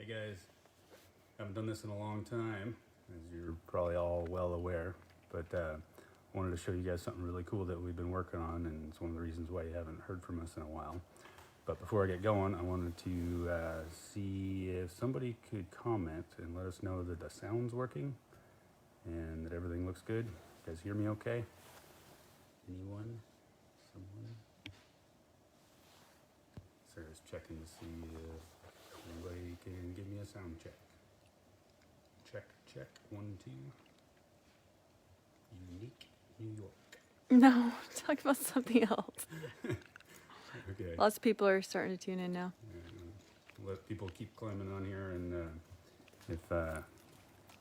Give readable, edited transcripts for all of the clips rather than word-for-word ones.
guys, haven't done this in a long time, as you're probably all well aware, but wanted to show you guys something really cool that we've been working on, and it's one of the reasons why you haven't heard from us in a while. But before I get going, I wanted to see if somebody could comment and let us know that the sound's working and that everything looks good. You guys hear me okay? Anyone? Someone? Sarah's checking to see if anybody can give me a sound check. Check, check, 1, 2. Unique, New York. No, talk about something else. Okay. Lots of people are starting to tune in now. Let people keep climbing on here, and if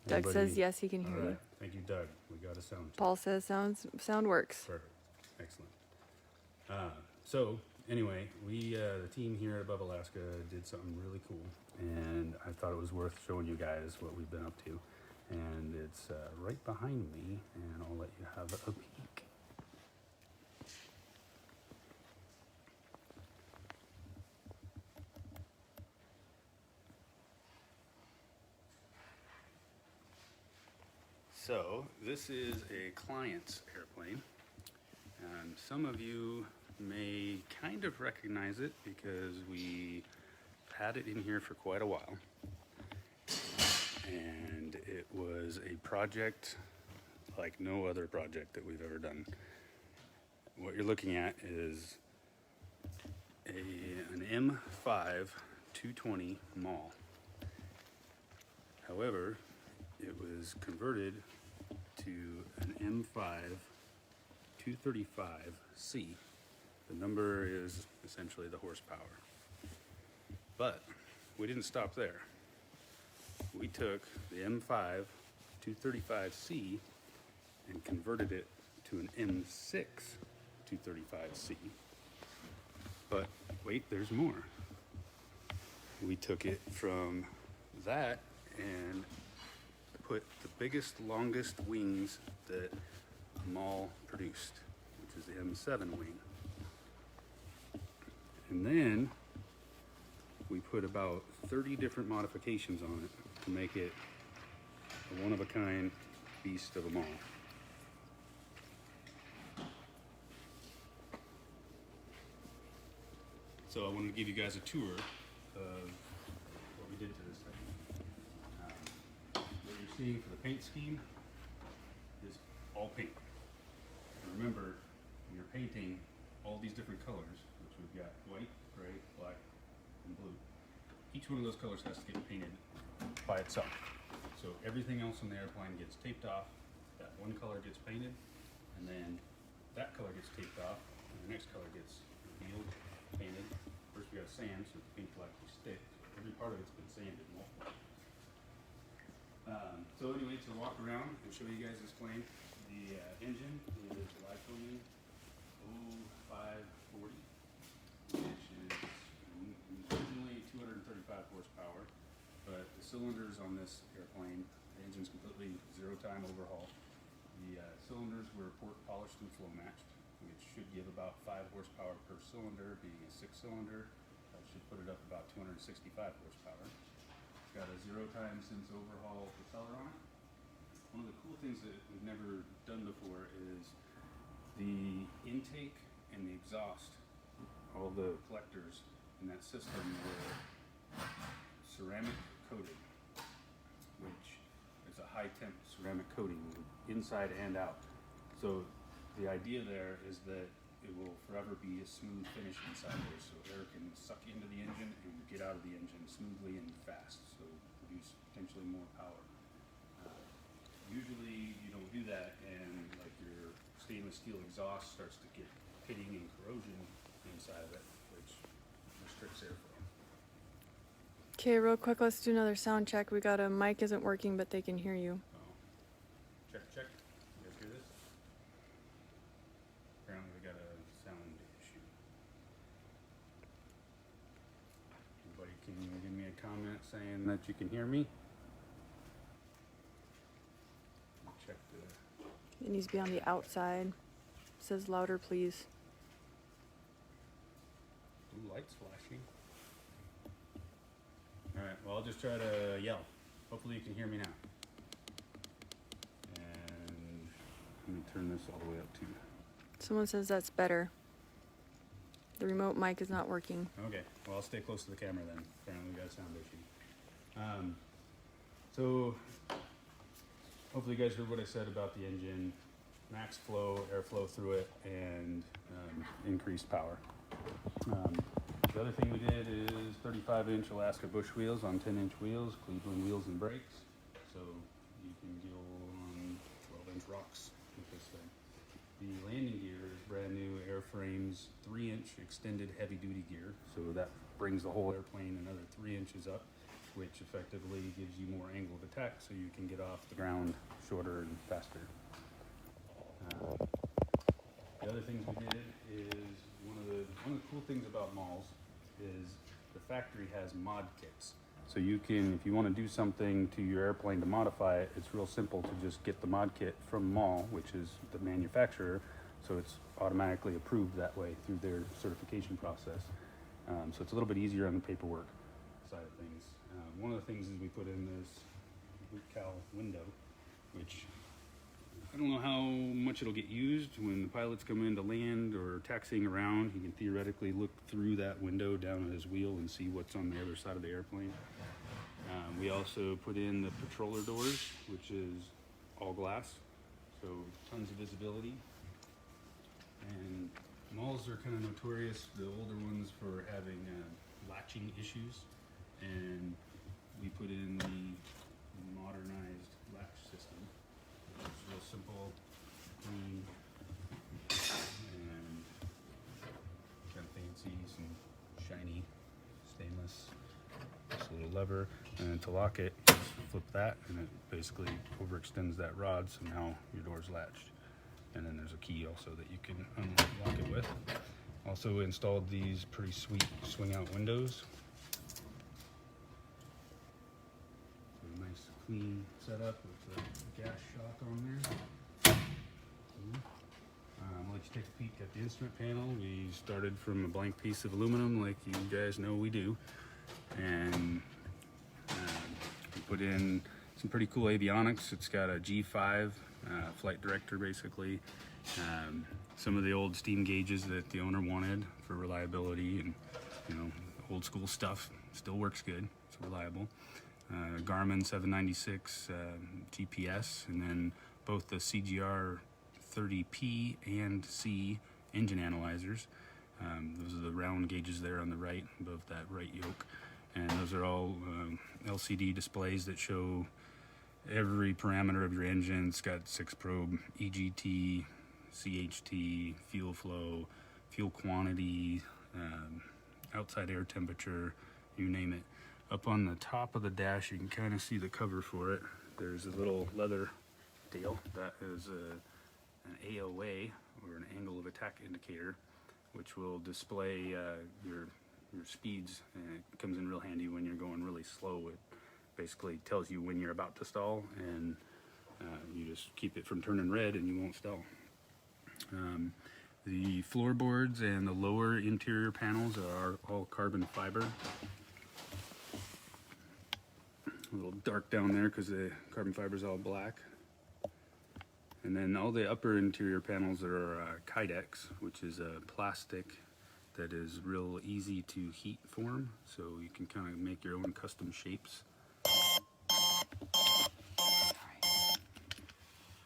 Doug says yes, he can hear you. Thank you, Doug. We got a sound check. Paul says sound works. Perfect. Excellent. So anyway, we the team here at Above Alaska did something really cool, and I thought it was worth showing you guys what we've been up to. And it's right behind me, and I'll let you have a peek. So this is a client's airplane, and some of you may kind of recognize it because we had it in here for quite a while, and it was a project like no other project that we've ever done. What you're looking at is an M5 220 Maule. However, it was converted to an M5 235C. The number is essentially the horsepower. But we didn't stop there. We took the M5 235C and converted it to an M6 235C. But wait, there's more. We took it from that and put the biggest, longest wings that Maule produced, which is the M7 wing. And then we put about 30 different modifications on it to make it a one-of-a-kind beast of a Maule. So I wanted to give you guys a tour of what we did to this thing. What you're seeing for the paint scheme is all paint. And remember, when you're painting all these different colors, which we've got white, gray, black, and blue, each one of those colors has to get painted by itself. So everything else on the airplane gets taped off, that one color gets painted, and then that color gets taped off, and the next color gets revealed, painted. First we got sand, so the paint will actually stick. Every part of it's been sanded multiple. So anyway, to walk around and show you guys this plane, the engine is a Lyconian 0540, which is originally 235 horsepower, but the cylinders on this airplane, the engine's completely zero-time overhaul. The cylinders were port polished and flow matched, which should give about 5 horsepower per cylinder. Being a 6-cylinder, that should put it up about 265 horsepower. It's got a zero-time since overhaul propeller on it. One of the cool things that we've never done before is the intake and the exhaust. All the collectors in that system were ceramic coated, which is a high temp ceramic coating inside and out. So the idea there is that it will forever be a smooth finish inside there, so air can suck into the engine and get out of the engine smoothly and fast, so produce potentially more power. Usually you don't do that, and like your stainless steel exhaust starts to get pitting and corrosion inside of it, which restricts airflow. Okay, real quick, let's do another sound check. We got a mic isn't working, but they can hear you. Check, check. You guys hear this? Apparently we got a sound issue. Anybody can give me a comment saying that you can hear me? Check the... It needs to be on the outside. It says louder, please. Blue lights flashing. Alright, well I'll just try to yell. Hopefully you can hear me now. And let me turn this all the way up too. Someone says that's better. The remote mic is not working. Okay, well I'll stay close to the camera then. Apparently we got a sound issue. So hopefully you guys heard what I said about the engine. Max flow, airflow through it, and increased power. The other thing we did is 35-inch Alaska bush wheels on 10-inch wheels, Cleveland wheels and brakes. So you can go on 12-inch rocks with this thing. The landing gear is brand new airframes, 3-inch extended heavy-duty gear. So that brings the whole airplane another 3 inches up, which effectively gives you more angle of attack so you can get off the ground shorter and faster. The other things we did is one of the cool things about Maules is the factory has mod kits. So you can, if you want to do something to your airplane to modify it, it's real simple to just get the mod kit from Maule, which is the manufacturer. So it's automatically approved that way through their certification process. So it's a little bit easier on the paperwork side of things. One of the things is we put in this boot cowl window, which I don't know how much it'll get used when the pilots come in to land or taxiing around. He can theoretically look through that window down at his wheel and see what's on the other side of the airplane. We also put in the patroller doors, which is all glass, so tons of visibility. And Maules are kind of notorious, the older ones, for having latching issues, and we put in the modernized latch system. It's real simple, clean, and kind of fancy, some shiny stainless. Just a little lever, and then to lock it, just flip that, and it basically overextends that rod, so now your door's latched. And then there's a key also that you can unlock it with. Also installed these pretty sweet swing-out windows. So a nice clean setup with a gas shock on there. I'll let you take a peek at the instrument panel. We started from a blank piece of aluminum, like you guys know we do. And we put in some pretty cool avionics. It's got a G5 flight director, basically. Some of the old steam gauges that the owner wanted for reliability, and old school stuff. Still works good. It's reliable. Garmin 796 GPS, and then both the CGR 30P and C engine analyzers. Those are the round gauges there on the right, above that right yoke. And those are all LCD displays that show every parameter of your engine. It's got 6-probe EGT, CHT, fuel flow, fuel quantity, outside air temperature, you name it. Up on the top of the dash, you can kind of see the cover for it. There's a little leather deal that is an AOA, or an angle of attack indicator, which will display your speeds, and it comes in real handy when you're going really slow. It basically tells you when you're about to stall, and you just keep it from turning red and you won't stall. The floorboards and the lower interior panels are all carbon fiber. A little dark down there because the carbon fiber is all black. And then all the upper interior panels are Kydex, which is a plastic that is real easy to heat form, so you can kind of make your own custom shapes.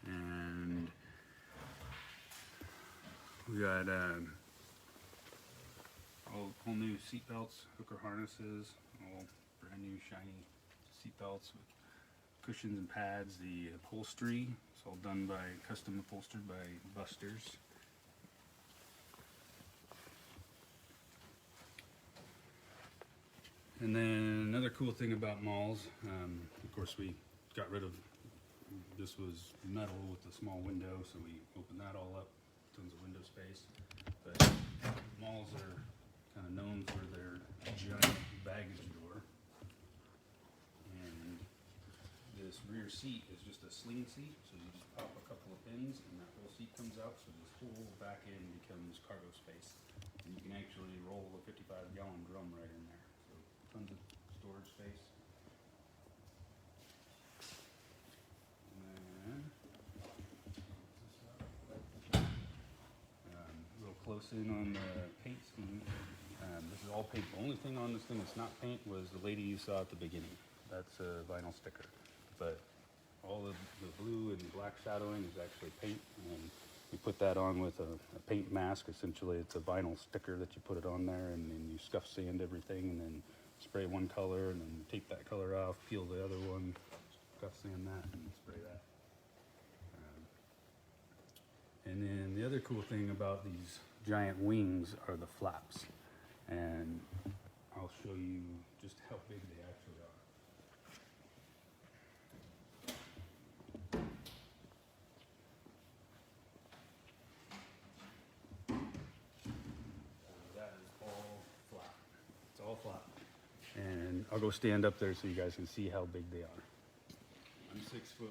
And we got all new seat belts, hooker harnesses, all brand new shiny seat belts with cushions and pads. The upholstery, it's all done by, custom upholstered by Busters. And then another cool thing about Maules, of course we got rid of, this was metal with a small window, so we opened that all up, tons of window space. But Maules are kind of known for their giant baggage door. And this rear seat is just a sling seat, so you just pop a couple of pins and that whole seat comes out, so this whole back end becomes cargo space. And you can actually roll a 55-gallon drum right in there. So tons of storage space. us in on the paint scheme. This is all paint. The only thing on this thing that's not paint was the lady you saw at the beginning. That's a vinyl sticker. But all of the blue and black shadowing is actually paint. And we put that on with a paint mask. Essentially, it's a vinyl sticker that you put it on there, and then you scuff sand everything, and then spray one color, and then take that color off, peel the other one, scuff sand that, and spray that. And then the other cool thing about these giant wings are the flaps. And I'll show you just how big they actually are. That is all flat. It's all flat. And I'll go stand up there so you guys can see how big they are. I'm 6'1". So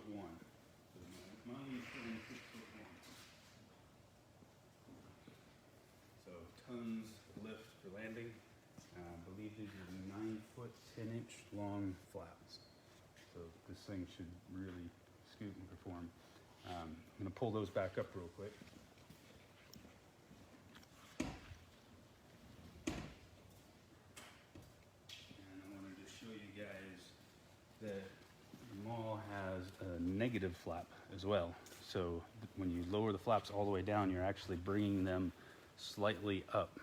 my wing's only 6'1". So tons lift for landing. I believe these are 9 foot 10 inch long flaps. So this thing should really scoot and perform. I'm going to pull those back up real quick. And I wanted to show you guys that the Maule has a negative flap as well. So when you lower the flaps all the way down, you're actually bringing them slightly up.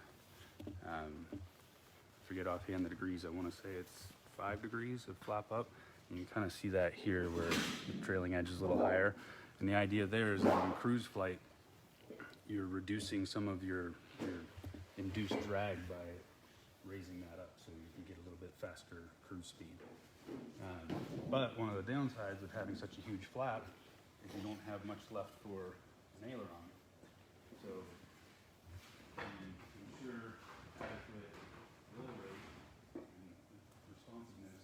Forget offhand the degrees. I want to say it's 5 degrees of flap up. And you kind of see that here where the trailing edge is a little higher. And the idea there is that on cruise flight, you're reducing some of your induced drag by raising that up so you can get a little bit faster cruise speed. But one of the downsides of having such a huge flap is you don't have much left for an aileron. So to ensure adequate roll rate and responsiveness,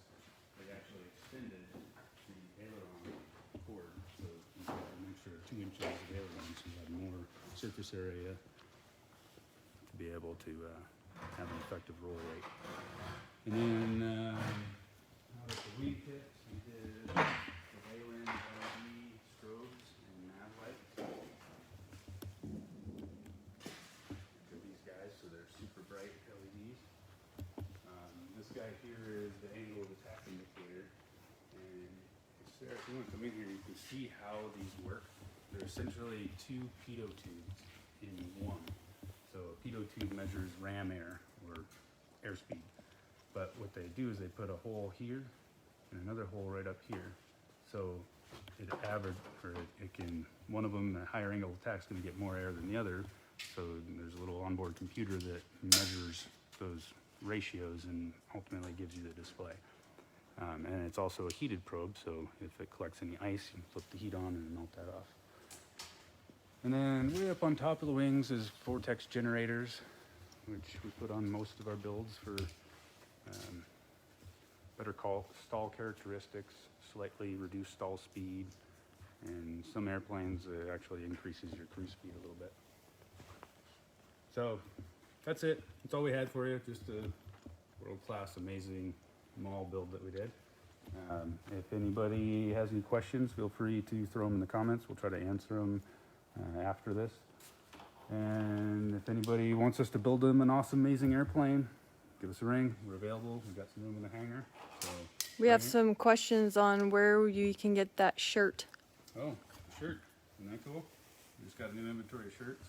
they actually extended the aileron cord. So you have an extra 2 inches of aileron, so you have more surface area to be able to have an effective roll rate. And then out at the wing tips, we did the Wayland LED strobes and nav lights. These guys, so they're super bright LEDs. This guy here is the angle of attack indicator, and Sarah, if you want to come in here, you can see how these work. They're essentially 2 pitot tubes in one. So a pitot tube measures ram air or airspeed, but what they do is they put a hole here and another hole right up here. So it average, or it can, one of them, the higher angle of attack is going to get more air than the other. So there's a little onboard computer that measures those ratios and ultimately gives you the display. And it's also a heated probe, so if it collects any ice, you can flip the heat on and melt that off. And then way up on top of the wings is Vortex Generators, which we put on most of our builds for better stall characteristics, slightly reduced stall speed, and some airplanes actually increases your cruise speed a little bit. So that's it. That's all we had for you. Just a world-class, amazing Maule build that we did. If anybody has any questions, feel free to throw them in the comments. We'll try to answer them after this. And if anybody wants us to build them an awesome, amazing airplane, give us a ring. We're available. We've got some room in the hangar. So We have some questions on where you can get that shirt. Oh, shirt. Isn't that cool? We just got a new inventory of shirts.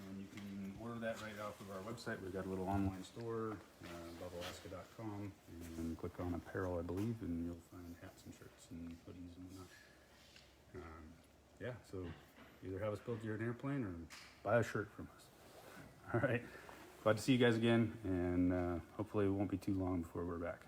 And you can order that right off of our website. We've got a little online store, BobAlaska.com, and click on apparel, I believe, and you'll find hats and shirts and hoodies and whatnot. Yeah, so either have us build you an airplane or buy a shirt from us. All right. Glad to see you guys again, and hopefully it won't be too long before we're back.